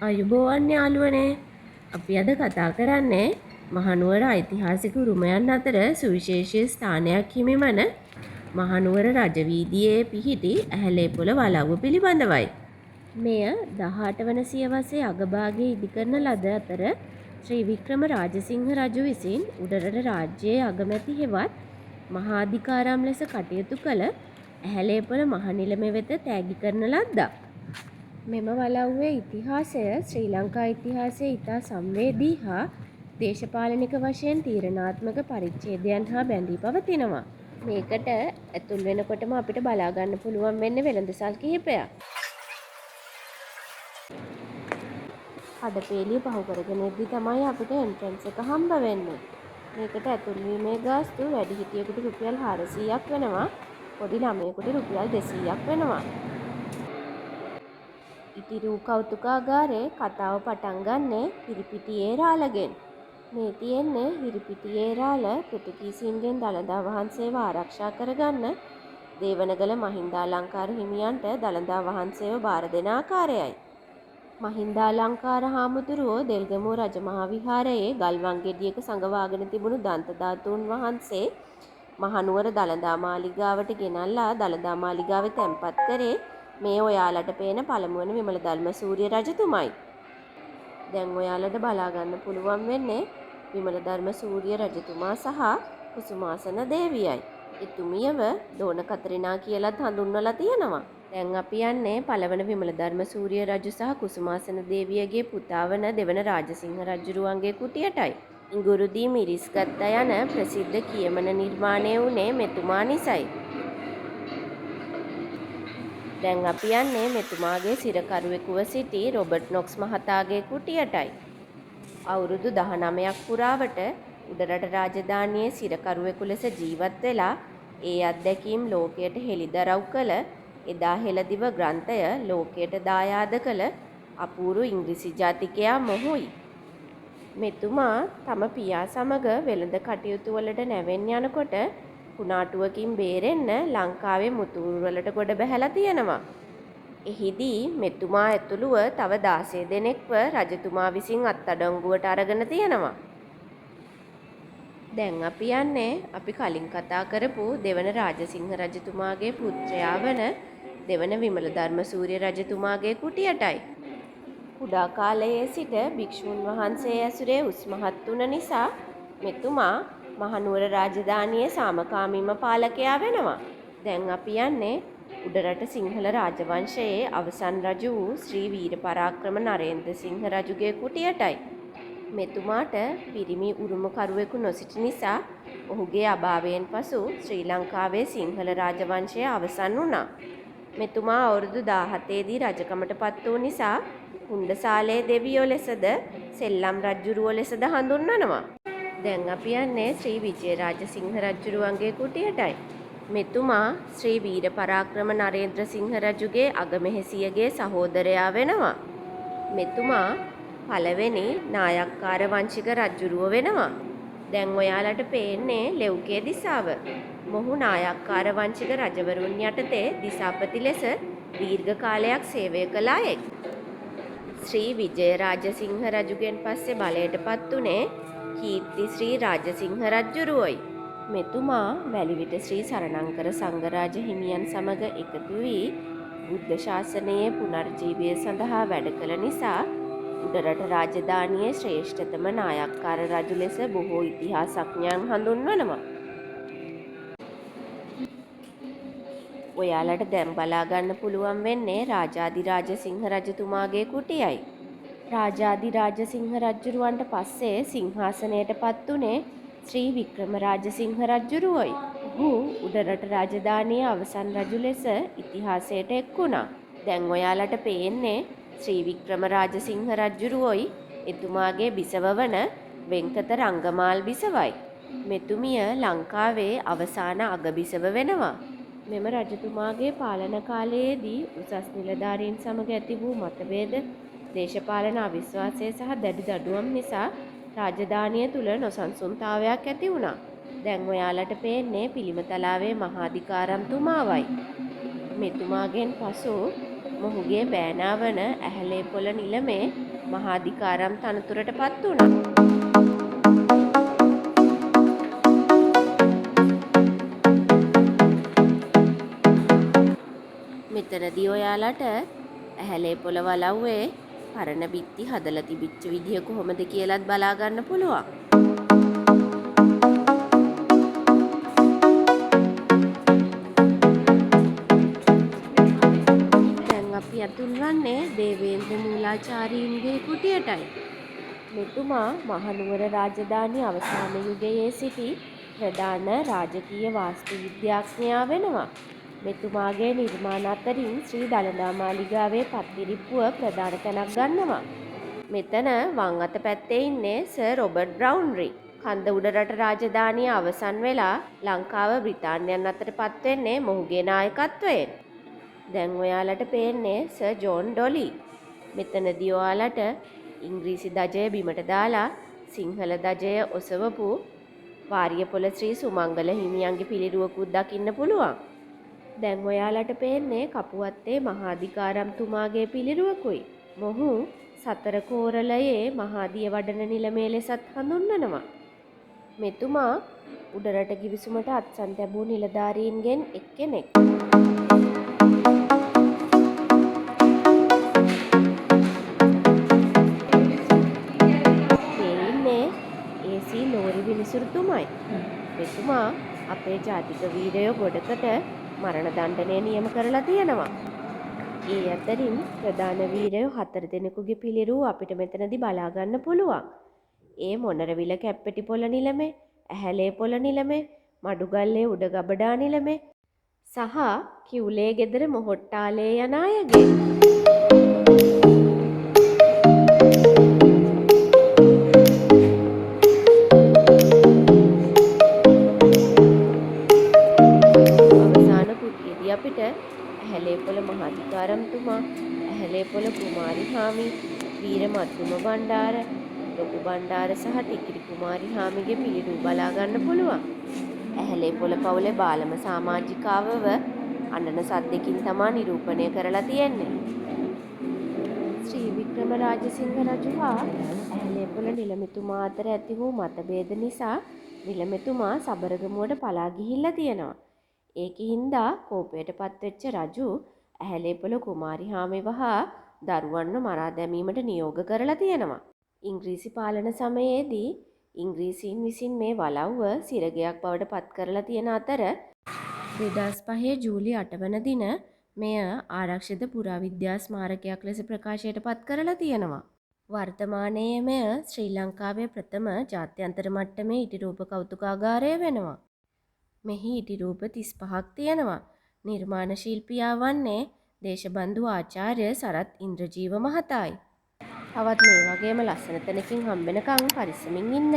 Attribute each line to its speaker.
Speaker 1: අයුබෝවන් යාළුවනේ. අපි අද කතා කරන්නේ මහනුවර ඓතිහාසික උරුමයන් අතර සුවිශේෂී ස්ථානයක් හිමිවන මහනුවර රජවීදියේ පිහිටි ඇහැලේපොළ වලව්ව පිළිබඳවයි. මෙය 18 වන සියවසේ අගභාගයේ ඉදිකරන ලද අතර ශ්‍රී වික්‍රම රාජසිංහ රජු විසින් උඩරට රාජ්‍යයේ අගමැති හෙවත් මහාධිකාරම් ලෙස කටයුතු කළ ඇහැලේපොළ මහනිලම වෙත තෑගි කරන ලද්දක්. මෙම වලව්වේ ඉතිහාසය ශ්‍රී ලංකා ඉතිහාසයේ ඉතා සංවේදී හා දේශපාලනික වශයෙන් තීරණාත්මක පරිච්ඡේදයන් හා බැඳී පවතිනවා. මේකට ඇතුල් වෙනකොටම අපිට බලා ගන්න පුළුවන් වෙන්නේ වෙළඳසල් කිහිපයක්. කඩපේලිය පහු කරගෙන ඉද්දි තමයි අපිට එන්ට්‍රන්ස් එක හම්බ වෙන්නේ. මේකට ඇතුල් වීමේ ගාස්තු වැඩිහිටියෙකුට රුපියල් 400ක් වෙනවා. පොඩි ළමයෙකුට රුපියල් 200ක් වෙනවා. ඉතිරි කෞතුකාගාරේ කතාව පටන් ගන්නේ හිරිපිටියේ රාළගෙන්. මේ තියෙන්නේ හිරිපිටියේ රාළ පෘතුගීසීන්ගෙන් දළදා වහන්සේව ආරක්ෂා කරගන්න දේවනගල මහින්දාලංකාර හිමියන්ට දළදා වහන්සේව බාර දෙන ආකාරයයි. මහින්දාලංකාර හාමුදුරුවෝ දෙල්ගමුව රජමහා විහාරයේ ගල්වංගෙඩියක සඟවාගෙන තිබුණු දන්ත ධාතුන් වහන්සේ මහනුවර දළදා මාලිගාවට ගෙනල්ලා දළදා මාලිගාවේ තැන්පත් කරේ මේ ඔයාලට පේන පළමුවන විමල ධර්මසූරිය රජතුමයි. දැන් ඔයාලට බලා ගන්න පුළුවන් වෙන්නේ විමල ධර්මසූරිය රජතුමා සහ කුසුමාසන දේවියයි. එතුමියව දෝන කතරිනා කියලාත් හඳුන්වලා තියෙනවා. දැන් අපි යන්නේ පළවන විමල ධර්මසූරිය රජු සහ කුසුමාසන දේවියගේ පුතා වන දෙවන රාජසිංහ රජුරුවන්ගේ කුටියටයි. ඉඟුරුදී මිරිස්ගත්ත යන ප්‍රසිද්ධ කියමන නිර්මාණය වුණේ මෙතුමා නිසයි. දැන් අපි යන්නේ මෙතුමාගේ සිරකරුවෙකුව සිටි රොබර්ට් නොක්ස් මහතාගේ කුටියටයි. අවුරුදු 19ක් පුරාවට උඩරට රාජධානියේ සිරකරුවෙකු ලෙස ජීවත් වෙලා ඒ අත්දැකීම් ලෝකයට හෙළිදරව් කළ එදා හෙළදිව ග්‍රන්ථය ලෝකයට දායාද කළ අපූරු ඉංග්‍රීසි ජාතිකයා මොහුයි. මෙතුමා තම පියා සමග වෙළඳ කටයුතු වලට නැවෙන් යනකොට කුණාටුවකින් බේරෙන්න ලංකාවේ මුතුරු වලට ගොඩ බැහැලා තියෙනවා. එහිදී මෙතුමා ඇතුළුව තව 16 දෙනෙක්ව රජතුමා විසින් අත්අඩංගුවට අරගෙන තියෙනවා. දැන් අපි යන්නේ අපි කලින් කතා කරපු දෙවන රාජසිංහ රජතුමාගේ පුත්‍රයා වන දෙවන විමල ධර්මසූරිය රජතුමාගේ කුටියටයි. කුඩා කාලයේ සිට භික්ෂුන් වහන්සේ ඇසුරේ උස්මහත් වුණ නිසා මෙතුමා මහනුවර රාජධානියේ සාමකාමීම පාලකයා වෙනවා. දැන් අපි යන්නේ උඩරට සිංහල රාජවංශයේ අවසන් රජු වූ ශ්‍රී වීර පරාක්‍රම නරේන්ද්‍ර සිංහ රජුගේ කුටියටයි. මෙතුමාට පිරිමි උරුමකරුවෙකු නොසිටි නිසා ඔහුගේ අභාවයෙන් පසු ශ්‍රී ලංකාවේ සිංහල රාජවංශය අවසන් වුණා. මෙතුමා අවුරුදු 17 දී රජකමට පත් වූ නිසා හුණ්ඩසාලේ දෙවියෝ ලෙසද සෙල්ලම් රජුරුවෝ ලෙසද හඳුන්වනවා. දැන් අපි යන්නේ ශ්‍රී විජේරාජසිංහ රජුරුවන්ගේ කුටියටයි. මෙතුමා ශ්‍රී වීර පරාක්‍රම නරේන්ද්‍ර සිංහ රජුගේ අගමෙහෙසියගේ සහෝදරයා වෙනවා. මෙතුමා පළවෙනි නායක්කාර වංශික රජුරුව වෙනවා. දැන් ඔයාලට පේන්නේ ලෙව්ගේ දිසාව. මොහු නායක්කාර වංශික රජවරුන් යටතේ දිසාපති ලෙස දීර්ඝ කාලයක් සේවය කළ අයෙක්. ශ්‍රී විජේරාජසිංහ රජුගෙන් පස්සේ බලයට පත් උනේ කීර්තිශ්‍රී රාජසිංහ රජුරුවෝයි. මෙතුමා වැලිවිට ශ්‍රී සරණංකර සංඝරාජ හිමියන් සමග එකතු වී බුද්ධ ශාසනයේ පුනර්ජීවය සඳහා වැඩ කළ නිසා උඩරට රාජධානියේ ශ්‍රේෂ්ඨතම නායක්කාර රජු ලෙස බොහෝ ඉතිහාසඥයන් හඳුන්වනවා. ඔයාලට දැන් බලා ගන්න පුළුවන් වෙන්නේ රාජාධිරාජ සිංහ රජතුමාගේ කුටියයි. රාජාධිරාජ සිංහ රජුරුවන්ට පස්සේ සිංහාසනයට පත් උනේ ශ්‍රී වික්‍රම රාජසිංහ රජුරුවෝයි. ඔහු උඩරට රාජධානියේ අවසන් රජු ලෙස ඉතිහාසයට එක් වුණා. දැන් ඔයාලට පේන්නේ ශ්‍රී වික්‍රම රාජසිංහ රජුරුවෝයි එතුමාගේ බිසව වන වෙන්කත රංගමාල් බිසවයි. මෙතුමිය ලංකාවේ අවසාන අගබිසව වෙනවා. මෙම රජතුමාගේ පාලන කාලයේදී උසස් නිලධාරීන් සමග ඇති වූ මතභේද දේශපාලන අවිශ්වාසය සහ දැඩි දඩුවම් නිසා රාජධානිය තුල නොසන්සුන්තාවයක් ඇති වුණා. දැන් ඔයාලට පේන්නේ පිළිමතලාවේ මහාධිකාරම්තුමාවයි. මෙතුමාගෙන් පසු මොහුගේ බෑනා වන ඇහැලේපොළ නිලමේ මහාධිකාරම් තනතුරට පත් වුණා. මෙතනදී ඔයාලට ඇහැලේපොළ වලව්වේ පරණ බිත්ති හදලා තිබිච්ච විදිය කොහොමද කියලාත් බලා ගන්න පුළුවන්. දැන් අපි අතුල් වන්නේ දේවේන්ද්‍ර මූලාචාරීන්ගේ කුටියටයි. මෙතුමා මහනුවර රාජධානි අවසාන යුගයේ සිටි ප්‍රධාන රාජකීය වාස්තු විද්‍යාඥයා වෙනවා. මෙතුමාගේ නිර්මාණ අතරින් ශ්‍රී දළදා මාලිගාවේ පත්තිරිප්පුව ප්‍රධාන තැනක් ගන්නවා. මෙතන වම් අත පැත්තේ ඉන්නේ සර් රොබර්ට් බ්‍රවුන්රි. කන්ද උඩරට රාජධානිය අවසන් වෙලා ලංකාව බ්‍රිතාන්‍යයන් අතට පත් වෙන්නේ මොහුගේ නායකත්වයෙන්. දැන් ඔයාලට පේන්නේ සර් ජෝන් ඩොලි. මෙතනදී ඔයාලට ඉංග්‍රීසි දජය බිමට දාලා සිංහල දජය ඔසවපු වාරියපොළ ශ්‍රී සුමංගල හිමියන්ගේ පිළිරුවකුත් දකින්න පුළුවන්. දැන් ඔයාලට පේන්නේ කපුවත්තේ මහාධිකාරම්තුමාගේ පිළිරුවකුයි. මොහු සතර කෝරළයේ මහාදිය වඩන නිලමේ ලෙසත් හඳුන්වනවා. මෙතුමා උඩරට ගිවිසුමට අත්සන් තැබූ නිලධාරීන්ගෙන් එක්කෙනෙක්. මේ ඉන්නේ AC ලෝරි විනිසුරුතුමයි. මෙතුමා අපේ ජාතික වීරයෝ ගොඩකට මරණ දණ්ඩනය නියම කරලා තියෙනවා. ඒ අතරින් ප්‍රධාන වීරයෝ 4 දෙනෙකුගේ පිළිරුව අපිට මෙතනදී බලා ගන්න පුළුවන්. ඒ මොනරවිල කැප්පෙටිපොළ නිලමේ, ඇහැලේපොළ නිලමේ, මඩුගල්ලේ උඩගබඩා නිලමේ සහ කිව්ලේ ගෙදර මොහොට්ටාලේ යන අයගේ. අපිට ඇහැලේපොළ මහාධිකාරම්තුමා, ඇහැලේපොළ කුමාරි හාමි, වීර මත්තුම බණ්ඩාර, ලොකු බණ්ඩාර සහ ටිකිරි කුමාරි හාමිගේ පිළිරුව බලා ගන්න පුළුවන්. ඇහැලේපොළ පවුලේ බාලම සමාජිකාවව අඬන සද්දකින් තමා නිරූපණය කරලා තියෙන්නේ. ශ්‍රී වික්‍රම රාජසිංහ රජු හා ඇහැලේපොළ නිලමෙතුමා අතර ඇති වූ මතභේද නිසා නිලමෙතුමා සබරගමුවට පලා ගිහිල්ලා තියෙනවා. ඒකින්දා කෝපයට පත්වෙච්ච රජු ඇහැලේපොළ කුමාරි හාමිව හා දරුවන්ව මරා දැමීමට නියෝග කරලා තියෙනවා. ඉංග්‍රීසි පාලන සමයේදී ඉංග්‍රීසීන් විසින් මේ වලව්ව සිරගයක් බවට පත් කරලා තියෙන අතර 2005 ජූලි 8 වන දින මෙය ආරක්ෂිත පුරාවිද්‍යා ස්මාරකයක් ලෙස ප්‍රකාශයට පත් කරලා තියෙනවා. වර්තමානයේ මෙය ශ්‍රී ලංකාවේ ප්‍රථම ජාත්‍යන්තර මට්ටමේ ඉටිරූප කෞතුකාගාරය වෙනවා. මෙහි ඉටිරූප 35ක් තියෙනවා. නිර්මාණ ශිල්පියා වන්නේ දේශබන්දු ආචාර්ය සරත් ඉන්ද්‍රජීව මහතායි. තවත් මේ වගේම ලස්සන තැනකින් හම්බෙනකන් පරිස්සමින් ඉන්න.